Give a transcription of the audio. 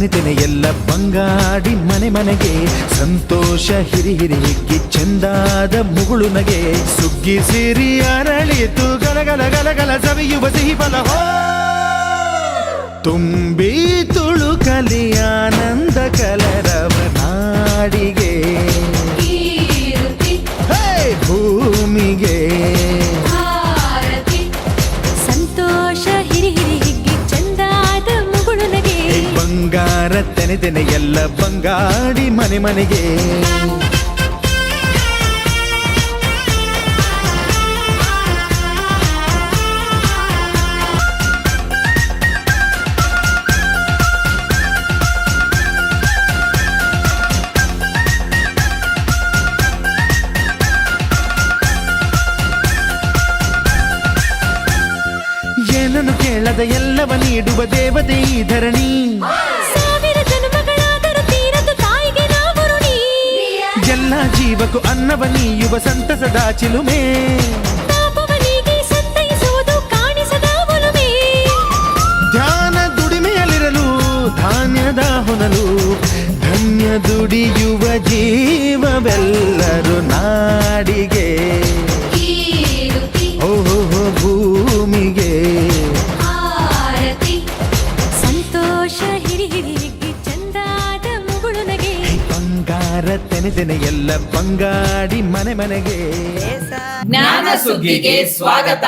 ತೆನೆ ತೆನೆ ಎಲ್ಲ ಬಂಗಾಡಿ ಮನೆ ಮನೆಗೆ ಸಂತೋಷ ಹಿರಿ ಹಿರಿ ಹಿಗ್ಗಿ ಚೆಂದಾದ ಮುಗುಳು ನಗೆ ಸುಗ್ಗಿ ಸಿರಿ ಅರಳಿತು ಗಲಗಲ ಗಲಗಲ ಸವಿಯುವ ಸಿಹಿ ಫಲ ಹೋ ತುಂಬಿ ತುಳುಕಲಿ ಆನಂದ ಕಲರವ ನಾಡಿಗೆ ಭೂಮಿಗೆ ಸಂತೋಷ ಹಿರಿ ಹಿರಿ ಹಿಗ್ಗಿ ಚಂದಾದ ಮುಗುಳು ನಗೆ ಬಂಗಾರ ತೆನೆ ತೆನೆ ಎಲ್ಲ ಬಂಗಾಡಿ ಮನೆ ಮನೆಗೆ ಏನನ್ನು ಕೇಳದ ಎಲ್ಲವ ನೀಡುವ ದೇವತೆ ಈ ಧರಣಿ ಸಾವಿರ ಜನ್ಮಗಳಾದರೂ ತೀರದು ತಾಯಿಗೆ ನಾವು ಋಣಿ ಎಲ್ಲ ಜೀವಕ್ಕೂ ಅನ್ನವ ನೀಯುವ ಸಂತಸದ ಚಿಲುಮೆ ಪಾಪವನಿಗೆ ಸಂತೈಸುವುದು ಕಾಣಿಸದ ಒಲುಮೆ ಧ್ಯಾನ ದುಡಿಮೆಯಲ್ಲಿರಲು ಧಾನ್ಯದ ಹೊನಲು ಧನ್ಯ ದುಡಿಯುವ ಜೀವವೆಲ್ಲರೂ ನಾಡಿಗೆ ಓಹೋ ಭೂಮಿಗೆ ಸಂತೋಷ ಹಿರಿ ಹಿರಿ ಹಿಗ್ಗಿ ಚಂದಾದ ಮುಗುಳು ನಗೆ ಬಂಗಾರ ತೆನೆ ತೆನೆ ಎಲ್ಲ ಬಂಗಾಡಿ ಮನೆ ಮನೆಗೆ ಜ್ಞಾನ ಸುಗ್ಗಿಗೆ ಸ್ವಾಗತ.